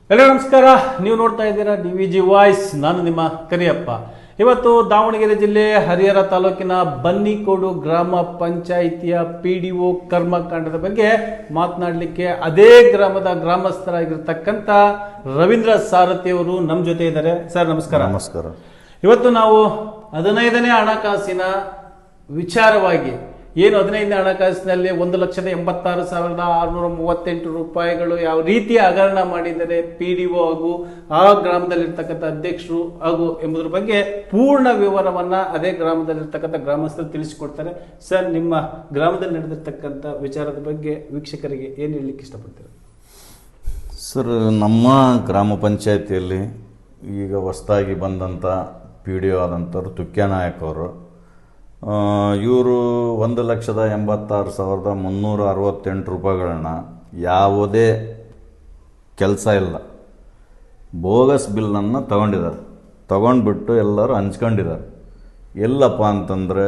ಎಲ್ಲರಿಗೂ ನಮಸ್ಕಾರ. ನೀವು ನೋಡ್ತಾ ಇದ್ದೀರಾ DVG ವಾಯ್ಸ್. ನಾನು ನಿಮ್ಮ ಕರಿಯಪ್ಪ. ಇವತ್ತು ದಾವಣಗೆರೆ ಜಿಲ್ಲೆ ಹರಿಹರ ತಾಲೂಕಿನ ಬನ್ನಿಕೋಡು ಗ್ರಾಮ ಪಂಚಾಯಿತಿಯ PDO ಕರ್ಮಕಾಂಡದ ಬಗ್ಗೆ ಮಾತನಾಡಲಿಕ್ಕೆ ಅದೇ ಗ್ರಾಮದ ಗ್ರಾಮಸ್ಥರಾಗಿರ್ತಕ್ಕಂಥ ರವೀಂದ್ರ ಸಾರಥಿ ಅವರು ನಮ್ಮ ಜೊತೆ ಇದ್ದಾರೆ. ಸರ್ ನಮಸ್ಕಾರ. ನಮಸ್ಕಾರ. ಇವತ್ತು ನಾವು 15ನೇ ಹಣಕಾಸಿನ ವಿಚಾರವಾಗಿ ಏನು 15ನೇ ಹಣಕಾಸಿನಲ್ಲಿ 1,86,638 ರೂಪಾಯಿಗಳು ಯಾವ ರೀತಿ ಹಗರಣ ಮಾಡಿದರೆ PDO ಹಾಗೂ ಆ ಗ್ರಾಮದಲ್ಲಿರ್ತಕ್ಕಂಥ ಅಧ್ಯಕ್ಷರು ಹಾಗೂ ಎಂಬುದರ ಬಗ್ಗೆ ಪೂರ್ಣ ವಿವರವನ್ನ ಅದೇ ಗ್ರಾಮದಲ್ಲಿರ್ತಕ್ಕಂಥ ಗ್ರಾಮಸ್ಥರು ತಿಳಿಸಿಕೊಡ್ತಾರೆ. ಸರ್, ನಿಮ್ಮ ಗ್ರಾಮದಲ್ಲಿ ನಡೆದಿರ್ತಕ್ಕಂಥ ವಿಚಾರದ ಬಗ್ಗೆ ವೀಕ್ಷಕರಿಗೆ ಏನು ಹೇಳಲಿಕ್ಕೆ ಇಷ್ಟಪಡ್ತೀರಾ? ಸರ್, ನಮ್ಮ ಗ್ರಾಮ ಪಂಚಾಯತಿಯಲ್ಲಿ ಈಗ ಹೊಸದಾಗಿ ಬಂದಂಥ PDO ಆದಂಥವ್ರು ತುಕ್ಯಾನಾಯಕ್ ಅವರು, ಇವರು 1,86,368 ರೂಪಾಯಿಗಳನ್ನ ಯಾವುದೇ ಕೆಲಸ ಇಲ್ಲ ಬೋಗಸ್ ಬಿಲ್ಲನ್ನು ತಗೊಂಡ್ಬಿಟ್ಟು ಎಲ್ಲರೂ ಹಂಚ್ಕೊಂಡಿದ್ದಾರೆ. ಎಲ್ಲಪ್ಪ ಅಂತಂದರೆ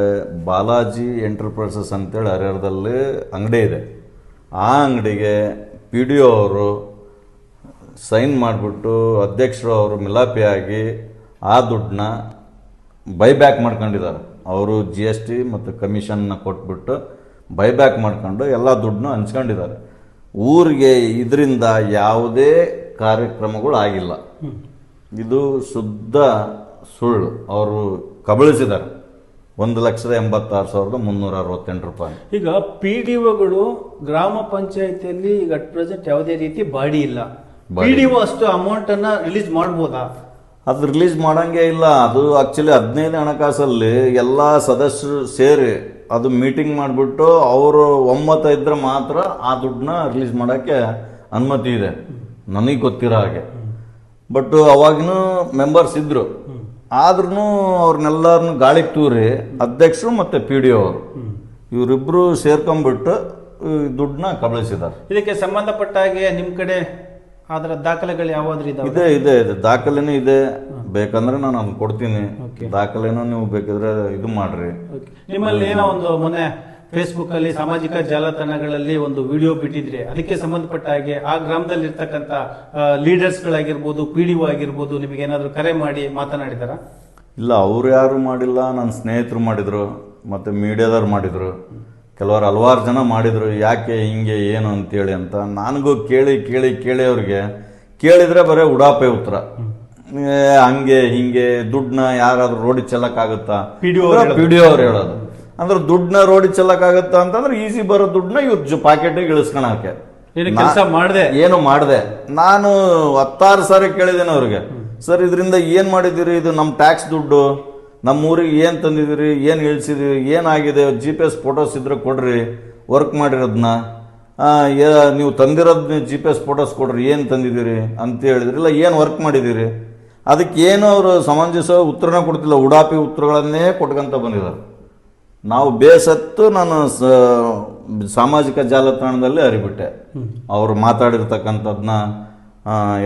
ಬಾಲಾಜಿ ಎಂಟರ್ಪ್ರೈಸಸ್ ಅಂತೇಳಿ ಹರಿಹರದಲ್ಲಿ ಅಂಗಡಿ ಇದೆ. ಆ ಅಂಗಡಿಗೆ PDO ಅವರು ಸೈನ್ ಮಾಡಿಬಿಟ್ಟು ಅಧ್ಯಕ್ಷರು ಅವರು ಮಿಲಾಪಿಯಾಗಿ ಆ ದುಡ್ಡನ್ನ ಬೈಬ್ಯಾಕ್ ಮಾಡ್ಕೊಂಡಿದ್ದಾರೆ. ಅವರು GST ಮತ್ತು ಕಮಿಷನ್ನ ಕೊಟ್ಬಿಟ್ಟು ಬೈಬ್ಯಾಕ್ ಮಾಡ್ಕೊಂಡು ಎಲ್ಲ ದುಡ್ಡನ್ನು ಹಂಚ್ಕೊಂಡಿದ್ದಾರೆ. ಊರಿಗೆ ಇದರಿಂದ ಯಾವುದೇ ಕಾರ್ಯಕ್ರಮಗಳು ಆಗಿಲ್ಲ. ಇದು ಶುದ್ಧ ಸುಳ್ಳು. ಅವರು ಕಬಳಿಸಿದ್ದಾರೆ 1,86,368 ರೂಪಾಯಿ. ಈಗ PDOಗಳು ಗ್ರಾಮ ಪಂಚಾಯಿತಿಯಲ್ಲಿ ಈಗ ಅಟ್ ಪ್ರೆಸೆಂಟ್ ಯಾವುದೇ ರೀತಿ ಬಾಡಿ ಇಲ್ಲ. PDO ಅಷ್ಟು ಅಮೌಂಟ್ ಅನ್ನ ರಿಲೀಸ್ ಮಾಡಬಹುದಾ? ಅದು ರಿಲೀಸ್ ಮಾಡಂಗೆ ಇಲ್ಲ. ಅದು ಆ್ಯಕ್ಚುಲಿ 15ನೇ ಹಣಕಾಸಲ್ಲಿ ಎಲ್ಲ ಸದಸ್ಯರು ಸೇರಿ ಅದು ಮೀಟಿಂಗ್ ಮಾಡಿಬಿಟ್ಟು ಅವರು ಒಮ್ಮತ ಇದ್ರೆ ಮಾತ್ರ ಆ ದುಡ್ಡನ್ನ ರಿಲೀಸ್ ಮಾಡೋಕ್ಕೆ ಅನುಮತಿ ಇದೆ, ನನಗೆ ಗೊತ್ತಿರೋ ಹಾಗೆ. ಬಟ್ ಅವಾಗಿನೂ ಮೆಂಬರ್ಸ್ ಇದ್ರು, ಆದ್ರೂ ಅವ್ರನ್ನೆಲ್ಲರನ್ನು ಗಾಳಿಗೆ ತೂರಿ ಅಧ್ಯಕ್ಷರು ಮತ್ತು PDO ಅವರು ಇವರಿಬ್ಬರು ಸೇರ್ಕೊಂಡ್ಬಿಟ್ಟು ದುಡ್ಡನ್ನ ಕಬಳಿಸಿದ್ದಾರೆ. ಇದಕ್ಕೆ ಸಂಬಂಧಪಟ್ಟ ಹಾಗೆ ನಿಮ್ಮ ಕಡೆ ಅದರ ದಾಖಲೆಗಳು ಯಾವಾದ್ರೂ ಇದಾವೆ? ಇದೆ ದಾಖಲೆನೂ ಇದೆ. ಬೇಕಂದ್ರೆ ನಾನು ಕೊಡ್ತೀನಿ ದಾಖಲೆನೂ. ನೀವು ಬೇಕಿದ್ರೆ ಇದು ಮಾಡ್ರಿ. ನಿಮ್ಮಲ್ಲಿ ಏನೋ ಒಂದು ಮೊನ್ನೆ ಫೇಸ್ಬುಕ್ ಅಲ್ಲಿ ಸಾಮಾಜಿಕ ಜಾಲತಾಣಗಳಲ್ಲಿ ಒಂದು ವಿಡಿಯೋ ಬಿಟ್ಟಿದ್ರೆ, ಅದಕ್ಕೆ ಸಂಬಂಧಪಟ್ಟ ಹಾಗೆ ಆ ಗ್ರಾಮದಲ್ಲಿ ಇರ್ತಕ್ಕಂಥ ಲೀಡರ್ಸ್ ಗಳಾಗಿರ್ಬೋದು, PDO ಆಗಿರ್ಬೋದು, ನಿಮಗೆ ಏನಾದ್ರು ಕರೆ ಮಾಡಿ ಮಾತನಾಡಿದಾರ? ಇಲ್ಲ, ಅವ್ರು ಯಾರು ಮಾಡಿಲ್ಲ. ನನ್ನ ಸ್ನೇಹಿತರು ಮಾಡಿದ್ರು, ಮತ್ತೆ ಮೀಡಿಯಾದವ್ರು ಮಾಡಿದ್ರು, ಕೆಲವರು ಹಲವಾರು ಜನ ಮಾಡಿದ್ರು. ಯಾಕೆ ಹಿಂಗೆ ಏನು ಅಂತೇಳಿ ಅಂತ ನನಗೂ ಕೇಳಿ ಅವ್ರಿಗೆ ಕೇಳಿದ್ರೆ ಬರೀ ಉಡಾಪೆ ಉತ್ತರ. ಹಂಗೆ ಹಿಂಗೆ ದುಡ್ಡನ್ನ ಯಾರಾದ್ರೂ ರೋಡಿಗೆ ಚೆಲ್ಲಕ್ಕಾಗುತ್ತಾ? PDO ಅವ್ರು ಹೇಳೋದು. ಅಂದ್ರೆ ದುಡ್ಡನ್ನ ರೋಡಿಗೆ ಚೆಲ್ಲಕ್ಕಾಗುತ್ತಾ ಅಂತಂದ್ರೆ ಈಸಿ ಬರೋ ದುಡ್ಡನ್ನ ಇವ್ರ ಪಾಕೆಟಿಗೆ ಇಳಿಸ್ಕೊಳಕ್ಕೆ ಏನು ಮಾಡಿದೆ. ನಾನು 16 ಸಾರಿ ಕೇಳಿದ್ದೇನೆ ಅವ್ರಿಗೆ, ಸರ್ ಇದರಿಂದ ಏನು ಮಾಡಿದ್ದೀರಿ? ಇದು ನಮ್ಮ ಟ್ಯಾಕ್ಸ್ ದುಡ್ಡು, ನಮ್ಮ ಊರಿಗೆ ಏನು ತಂದಿದ್ದೀರಿ, ಏನು ಇಳಿಸಿದಿರಿ, ಏನಾಗಿದೆ, GPS ಫೋಟೋಸ್ ಇದ್ರೆ ಕೊಡ್ರಿ, ವರ್ಕ್ ಮಾಡಿರೋದನ್ನ. ನೀವು ತಂದಿರೋದು GPS ಫೋಟೋಸ್ ಕೊಡ್ರಿ, ಏನು ತಂದಿದ್ದೀರಿ ಅಂತ ಹೇಳಿದ್ರಿ. ಇಲ್ಲ, ಏನು ವರ್ಕ್ ಮಾಡಿದ್ದೀರಿ? ಅದಕ್ಕೆ ಏನು ಅವರು ಸಮಂಜಸ ಉತ್ತರನ ಕೊಡ್ತಿಲ್ಲ, ಉಡಾಪಿ ಉತ್ತರಗಳನ್ನೇ ಕೊಟ್ಕೊಂತ ಬಂದಿದ್ದಾರೆ. ನಾವು ಬೇಸತ್ತು ನಾನು ಸಾಮಾಜಿಕ ಜಾಲತಾಣದಲ್ಲಿ ಹರಿಬಿಟ್ಟೆ. ಅವರು ಮಾತಾಡಿರ್ತಕ್ಕಂಥದ್ದನ್ನ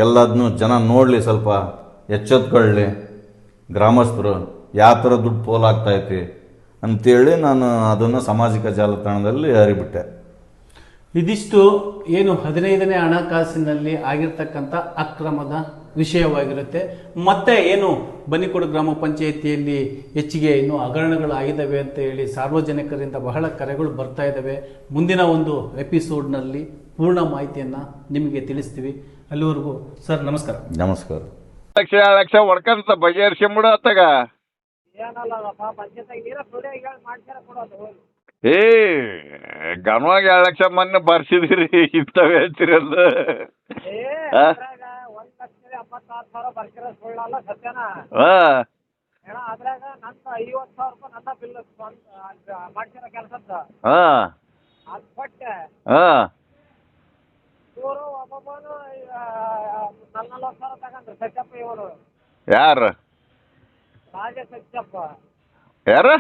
ಎಲ್ಲದನ್ನೂ ಜನ ನೋಡಲಿ, ಸ್ವಲ್ಪ ಎಚ್ಚೆತ್ಕೊಳ್ಳಿ, ಗ್ರಾಮಸ್ಥರು ಯಾವ ಥರ ದುಡ್ಡು ಪೋಲಾಗ್ತೈತಿ ಅಂತೇಳಿ ನಾನು ಅದನ್ನು ಸಾಮಾಜಿಕ ಜಾಲತಾಣದಲ್ಲಿ ಹರಿಬಿಟ್ಟೆ. ಇದಿಷ್ಟು ಏನು 15ನೇ ಹಣಕಾಸಿನಲ್ಲಿ ಆಗಿರ್ತಕ್ಕಂಥ ಅಕ್ರಮದ ವಿಷಯವಾಗಿರುತ್ತೆ. ಮತ್ತೆ ಏನು ಬನ್ನಿಕೋಡು ಗ್ರಾಮ ಪಂಚಾಯಿತಿಯಲ್ಲಿ ಹೆಚ್ಚಿಗೆ ಇನ್ನೂ ಹಗರಣಗಳು ಆಗಿದ್ದಾವೆ ಅಂತ ಹೇಳಿ ಸಾರ್ವಜನಿಕರಿಂದ ಬಹಳ ಕರೆಗಳು ಬರ್ತಾ ಇದ್ದಾವೆ. ಮುಂದಿನ ಒಂದು ಎಪಿಸೋಡ್ನಲ್ಲಿ ಪೂರ್ಣ ಮಾಹಿತಿಯನ್ನು ನಿಮಗೆ ತಿಳಿಸ್ತೀವಿ. ಅಲ್ಲಿವರೆಗೂ ಸರ್ ನಮಸ್ಕಾರ. ನಮಸ್ಕಾರ. ಲಕ್ಷ ಹೊಡ್ಕಂತ ಬಗೆಹರಿಸ್ಕೊಂಬಿಡ ಅತ್ತಾಗ. ಏ ಗಣವಾಗಿ 2 ಲಕ್ಷ ಮೊನ್ನೆ ಬರ್ಸಿದಿರಿ, ಇಂಥವು ಹೇಳ್ತಿರಲ್ಲ. ಯಾರು ಯಾರು?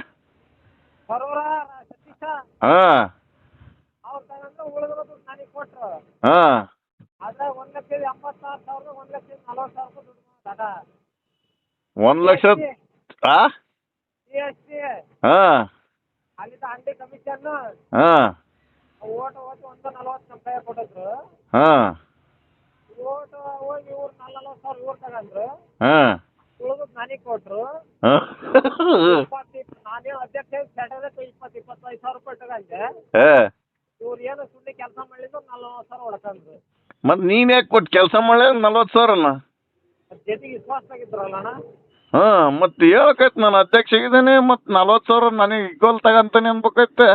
$1 ಲಕ್ಷ ಅಂಡಿ ಕಮಿಷನ್ ಓಟ್ 140 ನಮ್ಮ ಕೈ ಕೊಟ್ಟಿದ್ರು. ಓಟ್ ಹೋಗಿ ಇವ್ರು 40,000 ಇವ್ರು ತಗೊಂಡ್ರು, ಹಾ ಉಳಿದದ್ ನನಗ್ ಕೊಟ್ರು. ಹಾ. ನಾನೇ ಅಧ್ಯಕ್ಷ ಸ್ಯಾಟರ್ಡೆ 25,000 ರೂಪಾಯಿ ತಗೊಂಡೆ. ಹಾ. ಇವ್ರು ಏನು ಸುಮ್ಮನೆ ಕೆಲಸ ಮಾಡಿದ್ದು 40,000 ಹೊಡ್ಕೊಂಡ್ರು. ಮತ್ ನೀನ್ ಯಾಕೆ ಕೊಟ್ಟು ಕೆಲಸ ಮಾಡಿ 40,000ನ? ಜೊತೆಗೆ ವಿಶ್ವಾಸದಾಗಿದ್ರಲ್ಲ ಅಣ್ಣ. ಹಾ ಮತ್ತೆ ಹೇಳಕೈತ್ ನಾನು ಅಧ್ಯಕ್ಷ ಆಗಿದ್ದೇನೆ ಮತ್ 40,000 ನನಗೆ ಈಕ್ವಲ್ ತಗಂತಾನೆ ಅನ್ಬೇಕೈತೆ.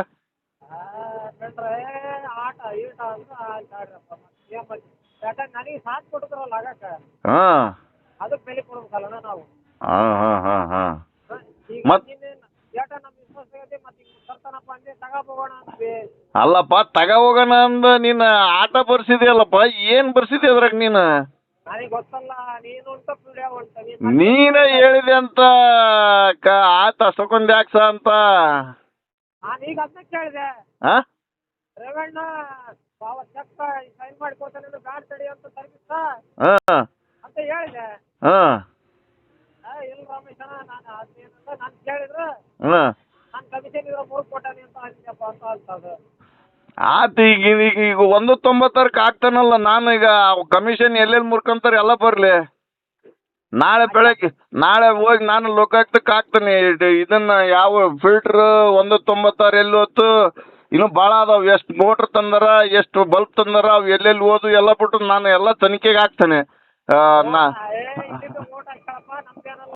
ಕಂಡ್ರೆ ಆಟ ಈಟ ಅಂದ್ರೆ ಆಡ್ರಪ್ಪ. ಯಾಕಂದ್ರೆ ನನಗೆ ಸಾಥ್ ಕೊಟ್ಟಿದ್ರಲ್ಲ ಆಗಕ್ಕ, ಹಾ ಅದಕ್ಕೆ ಬೆಲೆ ಕೊಡ್ಬೇಕಲ್ಲಣ್ಣ ನಾವು. ಹಾ ಹಾ ಹಾ ಹಾ. ಈಗ ಮತ್- ಏಟ ನಮ್ ವಿಶ್ವಾಸ ಆಗೈತಿ, ಮತ್ತೆ ಹಿಂಗ್ ತರ್ತಾನಪ್ಪ ಅಂದ್ರೆ ತಗೋಬೋಗೋಣ ಅಂದ್ವಿ. ಅಲ್ಲಪ್ಪ ತಗ ಹೋಗೋಣ ಅಂದ ನೀನ್ ಆಟ ಬರ್ಸಿದ್ಯಲ್ಲಪ್ಪ, ಏನ್ ಬರ್ಸಿದ್ಯ ಅದ್ರಾಗ ನೀನು? ನನಗೆ ಗೊತ್ತಲ್ಲ, ನೀನು ಉಂಟ ಪೀಡಿಯ ಉಂಟ. ನೀನೇ ಹೇಳಿದೆ ಅಂತ ಆತ ಸಕೊಂಡ್ಯಾಕ್ಸ ಅಂತ. ನಾನು ಈಗ ಅದನ್ನ ಕೇಳಿದೆ, ಹಾ ರೇವಣ್ಣ ಬಾವ ಚೆಕ್ ಸೈನ್ ಮಾಡಿ ಕೊಡ್ತಾನೆ ಗಾಡಿ ತಡಿ ಅಂತ ತರ್ಗಿಸ್ತ ಹಾ ಅಂತ ಹೇಳಿದೆ. ಹಾ ಇಲ್ಲ ರಮೇಶ್ ಅಣ್ಣ, ನಾನು ಅದೇನಂತ ನಾನು ಕೇಳಿದ್ರೆ ಹಾ. ನಾನು ಕಮಿಷನ್ ಇರೋ 3 ಕೊಟ್ಟಾನೆ ಅಂತ ಅಂದ್ಯಪ್ಪ ಅಂತ ಅಂತದು. ಆತ ಈಗ 1.90 ಆಗ್ತಾನಲ್ಲ, ನಾನು ಈಗ ಕಮಿಷನ್ ಎಲ್ಲೆಲ್ಲಿ ಮುರ್ಕೊಂತಾರೆ ಎಲ್ಲ ಬರ್ಲಿ. ನಾಳೆ ಹೋಗಿ ನಾನು ಲೋಕಾಯುಕ್ತಕ್ಕೆ ಹಾಕ್ತೇನೆ ಇದನ್ನ, ಯಾವ ಫಿಲ್ಟರ್ 1.96 ಎಲ್ಲಿ ಹೊತ್ತು ಇನ್ನು ಭಾಳ ಅದಾವ. ಎಷ್ಟು ಮೋಟ್ರ್ ತಂದಾರ, ಎಷ್ಟು ಬಲ್ಬ್ ತಂದಾರ, ಅವು ಎಲ್ಲೆಲ್ಲಿ ಹೋದು ಎಲ್ಲ ಬಿಟ್ಟು ನಾನು ಎಲ್ಲ ತನಿಖೆಗೆ ಹಾಕ್ತೇನೆ. ಇಲ್ಲಿಂದ ಓಟ್ ಹಾಕ್ತಾರಪ್ಪ, ನಮ್ದು